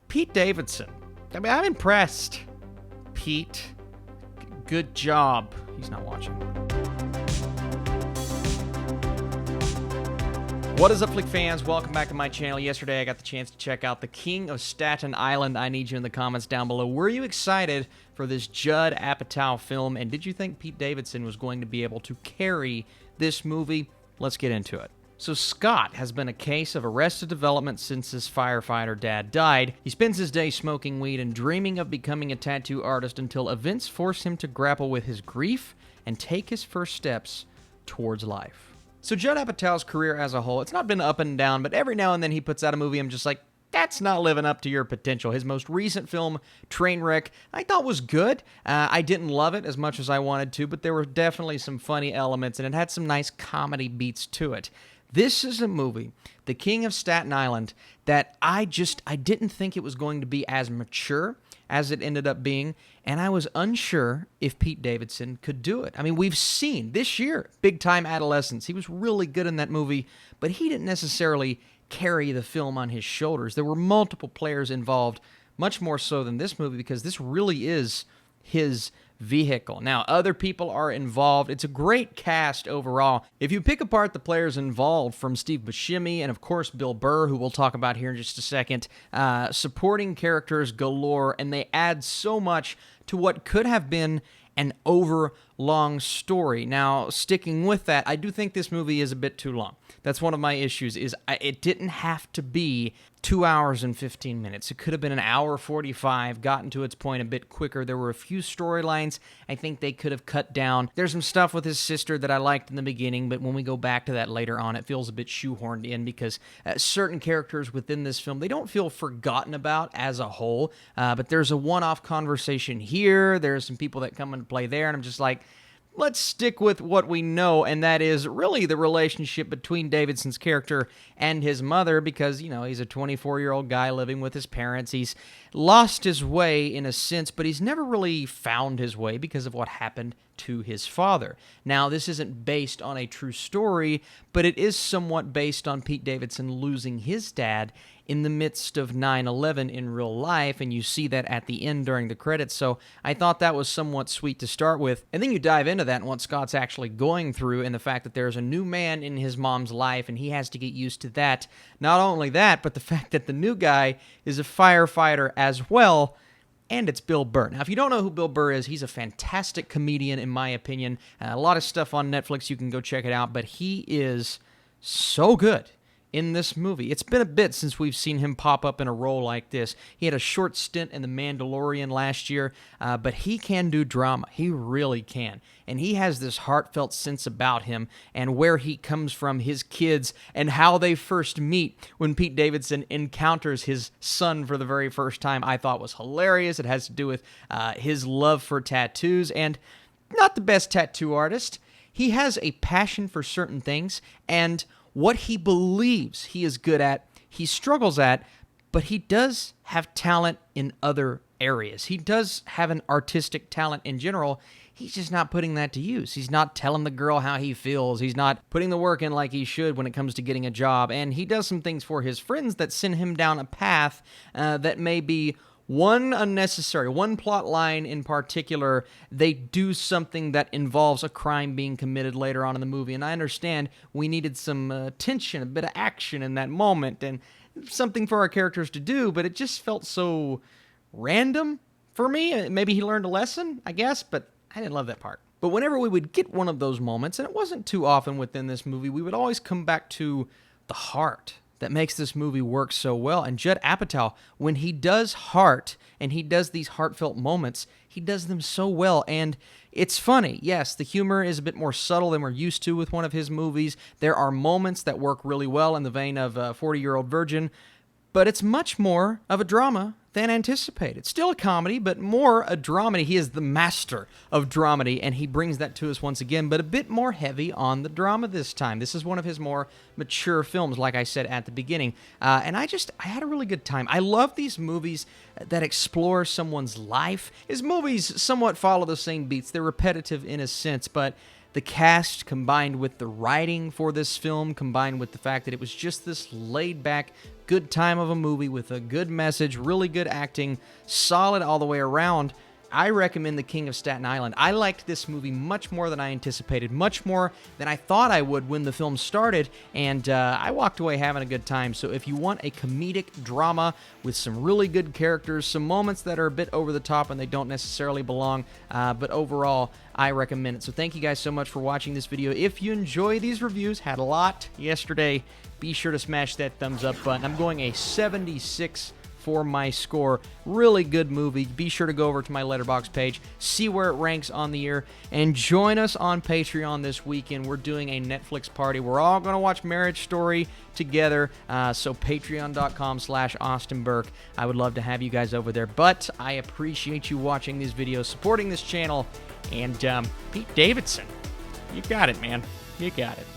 Pete Davidson. I mean, I'm impressed. Pete, good job. He's not watching. What is up, Flick fans? Welcome back to my channel. Yesterday, I got the chance to check out the King of Staten Island. I need you in the comments down below. Were you excited for this Judd Apatow film? And did you think Pete Davidson was going to be able to carry this movie? Let's get into it. So Scott has been a case of arrested development since his firefighter dad died. He spends his day smoking weed and dreaming of becoming a tattoo artist until events force him to grapple with his grief and take his first steps towards life. So Judd Apatow's career as a whole, it's not been up and down, but every now and then he puts out a movie I'm just like, that's not living up to your potential. His most recent film, Trainwreck, I thought was good. I didn't love it as much as I wanted to, but there were definitely some funny elements, and it had some nice comedy beats to it. This is a movie, The King of Staten Island, that I didn't think it was going to be as mature as it ended up being, and I was unsure if Pete Davidson could do it. I mean, we've seen this year, Big Time Adolescence. He was really good in that movie, but he didn't necessarily carry the film on his shoulders. There were multiple players involved, much more so than this movie, because this really is his vehicle. Now, other people are involved. It's a great cast overall. If you pick apart the players involved, from Steve Buscemi and, of course, Bill Burr, who we'll talk about here in just a second, supporting characters galore, and they add so much to what could have been an overlong story. Now, sticking with that, I do think this movie is a bit too long. That's one of my issues, is it didn't have to be 2 hours and 15 minutes. It could have been an hour 45, gotten to its point a bit quicker. There were a few storylines I think they could have cut down. There's some stuff with his sister that I liked in the beginning, but when we go back to that later on, it feels a bit shoehorned in because certain characters within this film, they don't feel forgotten about as a whole, but there's a one-off conversation here. There's some people that come into play there, and I'm just like, let's stick with what we know, and that is really the relationship between Davidson's character and his mother, because, you know, he's a 24-year-old guy living with his parents. He's lost his way in a sense, but he's never really found his way because of what happened to his father. Now, this isn't based on a true story, but it is somewhat based on Pete Davidson losing his dad in the midst of 9/11 in real life, and you see that at the end during the credits, so I thought that was somewhat sweet to start with. And then you dive into that and what Scott's actually going through, and the fact that there's a new man in his mom's life, and he has to get used to that. Not only that, but the fact that the new guy is a firefighter as well, and it's Bill Burke. Now, if you don't know who Bill Burke is, he's a fantastic comedian, in my opinion. A lot of stuff on Netflix, you can go check it out, but he is so good in this movie. It's been a bit since we've seen him pop up in a role like this. He had a short stint in The Mandalorian last year, but he can do drama. He really can. And he has this heartfelt sense about him and where he comes from, his kids, and how they first meet when Pete Davidson encounters his son for the very first time, I thought was hilarious. It has to do with his love for tattoos, and not the best tattoo artist. He has a passion for certain things, and what he believes he is good at, he struggles at, but he does have talent in other areas. He does have an artistic talent in general. He's just not putting that to use. He's not telling the girl how he feels. He's not putting the work in like he should when it comes to getting a job. And he does some things for his friends that send him down a path that may be one unnecessary, one plot line in particular. They do something that involves a crime being committed later on in the movie, and I understand we needed some tension, a bit of action in that moment, and something for our characters to do, but it just felt so random for me. Maybe he learned a lesson, I guess, but I didn't love that part. But whenever we would get one of those moments, and it wasn't too often within this movie, we would always come back to the heart that makes this movie work so well. And Judd Apatow, when he does heart and he does these heartfelt moments, he does them so well. And it's funny. Yes, the humor is a bit more subtle than we're used to with one of his movies. There are moments that work really well in the vein of 40-Year-Old Virgin, but it's much more of a drama than anticipated. Still a comedy, but more a dramedy. He is the master of dramedy, and he brings that to us once again, but a bit more heavy on the drama this time. This is one of his more mature films, like I said at the beginning, and I had a really good time. I love these movies that explore someone's life. His movies somewhat follow the same beats. They're repetitive in a sense, but the cast combined with the writing for this film, combined with the fact that it was just this laid-back, good time of a movie with a good message, really good acting, solid all the way around, I recommend The King of Staten Island. I liked this movie much more than I anticipated, much more than I thought I would when the film started, and I walked away having a good time. So if you want a comedic drama with some really good characters, some moments that are a bit over the top and they don't necessarily belong, but overall, I recommend it. So thank you guys so much for watching this video. If you enjoy these reviews, had a lot yesterday, be sure to smash that thumbs up button. I'm going a 76 for my score. Really good movie. Be sure to go over to my Letterboxd page, see where it ranks on the year, and join us on Patreon this weekend. We're doing a Netflix party. We're all going to watch Marriage Story together, so patreon.com/Austin Burke. I would love to have you guys over there, but I appreciate you watching these videos, supporting this channel, and Pete Davidson, you got it, man. You got it.